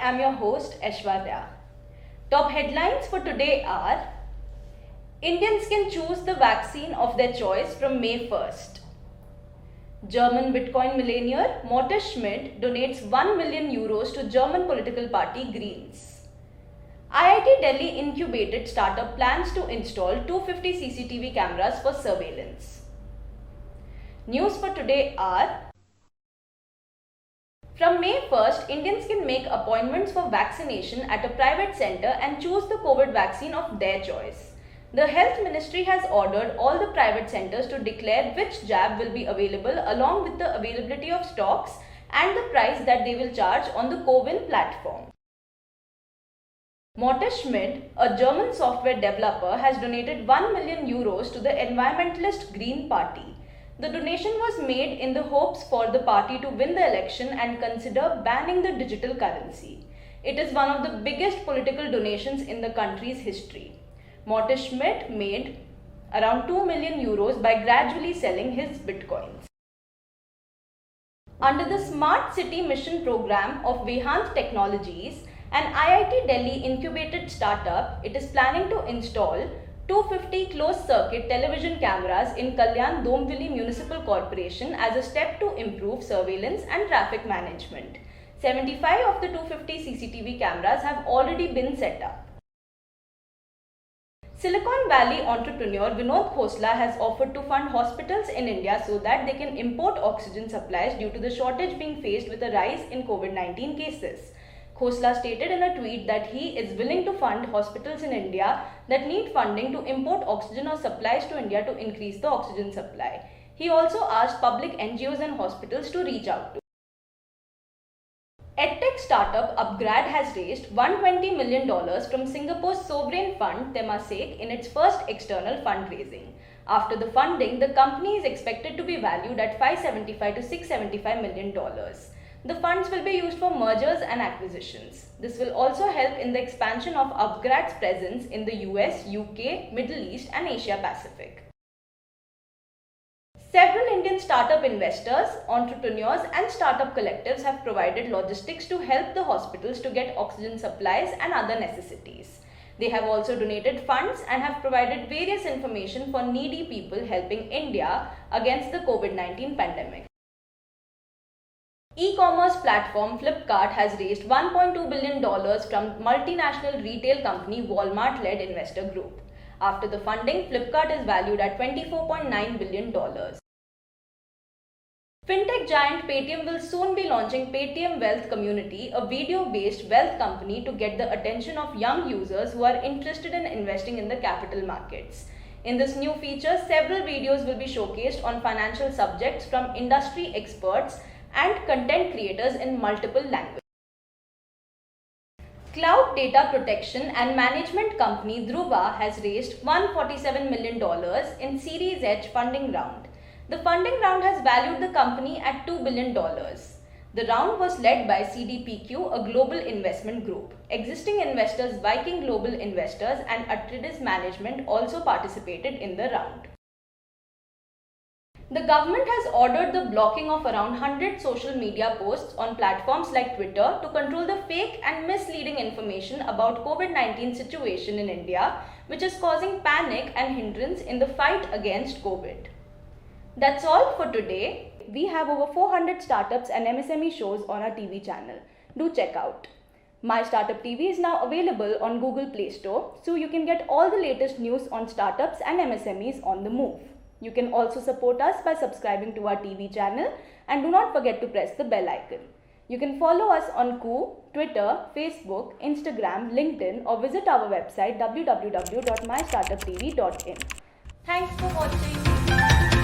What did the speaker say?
am your host Aishwarya. Top headlines for today are: Indians can choose the vaccine of their choice from May 1st. German Bitcoin millionaire Morten Schmidt donates 1 million euros to German political party Greens. IIT Delhi incubated startup plans to install 250 CCTV cameras for surveillance. News for today are: from May 1st, Indians can make appointments for vaccination at a private center and choose the COVID vaccine of their choice. The Health Ministry has ordered all the private centers to declare which jab will be available along with the availability of stocks and the price that they will charge on the CoWIN platform. Morten Schmidt, a German software developer, has donated 1 million euros to the environmentalist Green Party. The donation was made in the hopes for the party to win the election and consider banning the digital currency. It is one of the biggest political donations in the country's history. Morten Schmidt made around 2 million euros by gradually selling his bitcoins. Under the Smart City Mission program of Vehant Technologies, an IIT Delhi incubated startup, it is planning to install 250 closed-circuit television cameras in Kalyan Dombivli Municipal Corporation as a step to improve surveillance and traffic management. 75 of the 250 CCTV cameras have already been set up. Silicon Valley entrepreneur Vinod Khosla has offered to fund hospitals in India so that they can import oxygen supplies due to the shortage being faced with a rise in COVID-19 cases. Khosla stated in a tweet that he is willing to fund hospitals in India that need funding to import oxygen or supplies to India to increase the oxygen supply. He also asked public NGOs and hospitals to reach out to. EdTech startup Upgrad has raised $120 million from Singapore's sovereign fund Temasek in its first external fundraising. After the funding, the company is expected to be valued at $575 to $675 million. The funds will be used for mergers and acquisitions. This will also help in the expansion of Upgrad's presence in the US, UK, Middle East and Asia Pacific. Several Indian startup investors, entrepreneurs and startup collectives have provided logistics to help the hospitals to get oxygen supplies and other necessities. They have also donated funds and have provided various information for needy people helping India against the COVID-19 pandemic. E-commerce platform Flipkart has raised $1.2 billion from multinational retail company Walmart-led investor group. After the funding, Flipkart is valued at $24.9 billion. Fintech giant Paytm will soon be launching Paytm Wealth Community, a video-based wealth company to get the attention of young users who are interested in investing in the capital markets. In this new feature, several videos will be showcased on financial subjects from industry experts and content creators in multiple languages. Cloud data protection and management company Dhruva has raised $147 million in Series H funding round. The funding round has valued the company at $2 billion. The round was led by CDPQ, a global investment group. Existing investors Viking Global Investors and Atreides Management also participated in the round. The government has ordered the blocking of around 100 social media posts on platforms like Twitter to control the fake and misleading information about COVID-19 situation in India, which is causing panic and hindrance in the fight against COVID. That's all for today. We have over 400 startups and MSME shows on our TV channel. Do check out. My Startup TV is now available on Google Play Store, so you can get all the latest news on startups and MSMEs on the move. You can also support us by subscribing to our TV channel and do not forget to press the bell icon. You can follow us on Koo, Twitter, Facebook, Instagram, LinkedIn or visit our website www.mystartuptv.in. Thanks for watching.